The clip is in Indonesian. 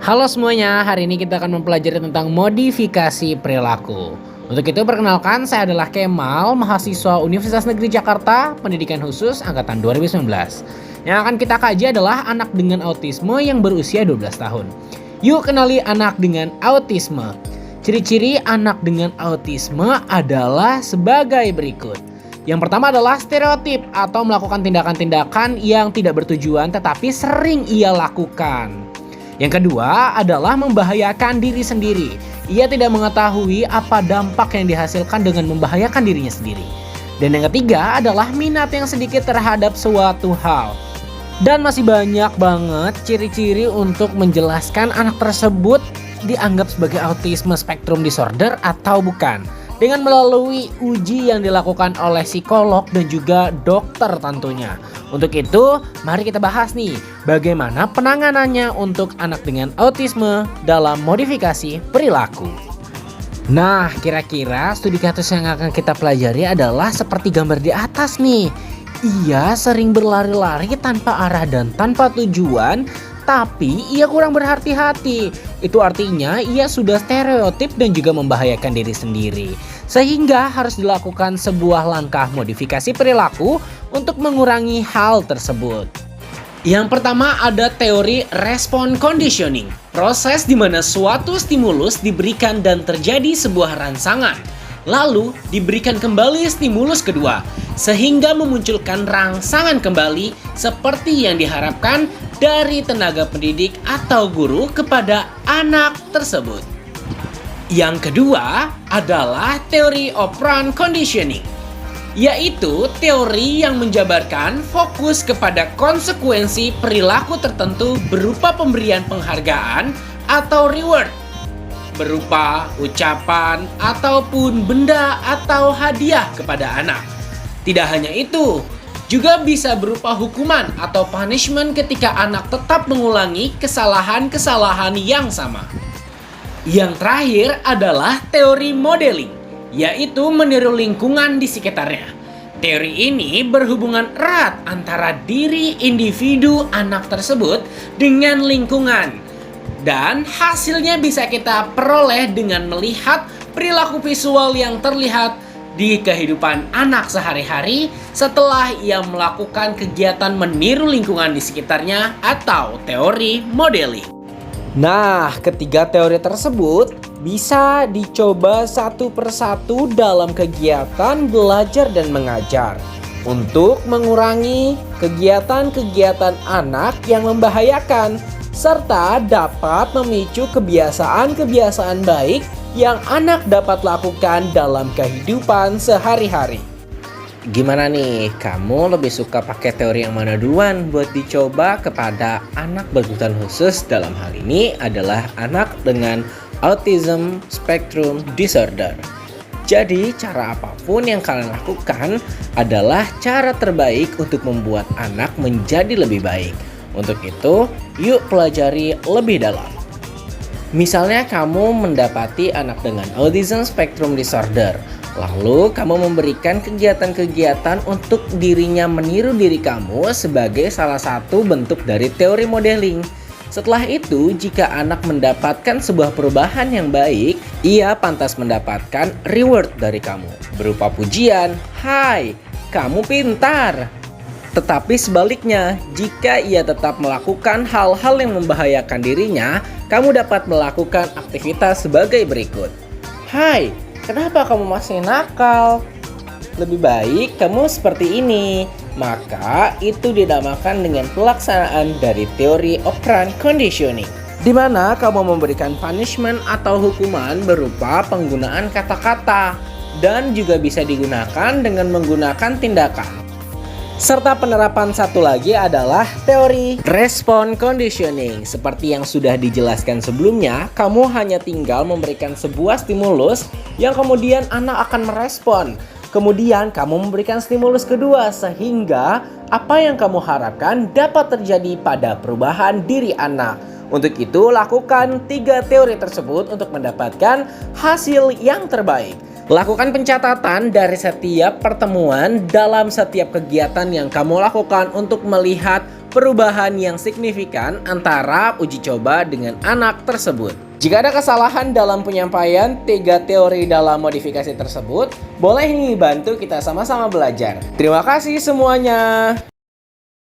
Halo semuanya, hari ini kita akan mempelajari tentang modifikasi perilaku. Untuk itu perkenalkan, saya adalah Kemal, mahasiswa Universitas Negeri Jakarta, pendidikan khusus angkatan 2019. Yang akan kita kaji adalah anak dengan autisme yang berusia 12 tahun. Yuk kenali anak dengan autisme. Ciri-ciri anak dengan autisme adalah sebagai berikut. Yang pertama adalah stereotip atau melakukan tindakan-tindakan yang tidak bertujuan tetapi sering ia lakukan. Yang kedua adalah membahayakan diri sendiri. Ia tidak mengetahui apa dampak yang dihasilkan dengan membahayakan dirinya sendiri. Dan yang ketiga adalah minat yang sedikit terhadap suatu hal. Dan masih banyak banget ciri-ciri untuk menjelaskan anak tersebut dianggap sebagai autisme spektrum disorder atau bukan. Dengan melalui uji yang dilakukan oleh psikolog dan juga dokter tentunya. Untuk itu, mari kita bahas nih bagaimana penanganannya untuk anak dengan autisme dalam modifikasi perilaku. Nah, kira-kira studi kasus yang akan kita pelajari adalah seperti gambar di atas nih. Ia sering berlari-lari tanpa arah dan tanpa tujuan, tapi ia kurang berhati-hati. Itu artinya ia sudah stereotip dan juga membahayakan diri sendiri. Sehingga harus dilakukan sebuah langkah modifikasi perilaku untuk mengurangi hal tersebut. Yang pertama ada teori respon conditioning. Proses di mana suatu stimulus diberikan dan terjadi sebuah rangsangan. Lalu diberikan kembali stimulus kedua. Sehingga memunculkan rangsangan kembali seperti yang diharapkan dari tenaga pendidik atau guru kepada anak tersebut. Yang kedua adalah teori operant conditioning, yaitu teori yang menjabarkan fokus kepada konsekuensi perilaku tertentu berupa pemberian penghargaan atau reward, berupa ucapan ataupun benda atau hadiah kepada anak. Tidak hanya itu, juga bisa berupa hukuman atau punishment ketika anak tetap mengulangi kesalahan-kesalahan yang sama. Yang terakhir adalah teori modeling, yaitu meniru lingkungan di sekitarnya. Teori ini berhubungan erat antara diri individu anak tersebut dengan lingkungan. Dan hasilnya bisa kita peroleh dengan melihat perilaku visual yang terlihat di kehidupan anak sehari-hari setelah ia melakukan kegiatan meniru lingkungan di sekitarnya atau teori modeling. Nah, ketiga teori tersebut bisa dicoba satu persatu dalam kegiatan belajar dan mengajar untuk mengurangi kegiatan-kegiatan anak yang membahayakan serta dapat memicu kebiasaan-kebiasaan baik yang anak dapat lakukan dalam kehidupan sehari-hari. Gimana nih, kamu lebih suka pakai teori yang mana duluan buat dicoba kepada anak berkebutuhan khusus? Dalam hal ini adalah anak dengan autism spectrum disorder. Jadi cara apapun yang kalian lakukan adalah cara terbaik untuk membuat anak menjadi lebih baik. Untuk itu, yuk pelajari lebih dalam. Misalnya kamu mendapati anak dengan autism spectrum disorder. Lalu kamu memberikan kegiatan-kegiatan untuk dirinya meniru diri kamu sebagai salah satu bentuk dari teori modeling. Setelah itu, jika anak mendapatkan sebuah perubahan yang baik, ia pantas mendapatkan reward dari kamu berupa pujian, "Hai, kamu pintar." Tetapi sebaliknya, jika ia tetap melakukan hal-hal yang membahayakan dirinya, kamu dapat melakukan aktivitas sebagai berikut. "Hai, kenapa kamu masih nakal? Lebih baik kamu seperti ini." Maka itu dinamakan dengan pelaksanaan dari teori operant conditioning, di mana kamu memberikan punishment atau hukuman berupa penggunaan kata-kata dan juga bisa digunakan dengan menggunakan tindakan. Serta penerapan satu lagi adalah teori respon conditioning. Seperti yang sudah dijelaskan sebelumnya, kamu hanya tinggal memberikan sebuah stimulus yang kemudian anak akan merespon. Kemudian kamu memberikan stimulus kedua sehingga apa yang kamu harapkan dapat terjadi pada perubahan diri anak. Untuk itu, lakukan 3 teori tersebut untuk mendapatkan hasil yang terbaik. Lakukan pencatatan dari setiap pertemuan dalam setiap kegiatan yang kamu lakukan untuk melihat perubahan yang signifikan antara uji coba dengan anak tersebut. Jika ada kesalahan dalam penyampaian 3 teori dalam modifikasi tersebut, boleh nih bantu kita sama-sama belajar. Terima kasih semuanya.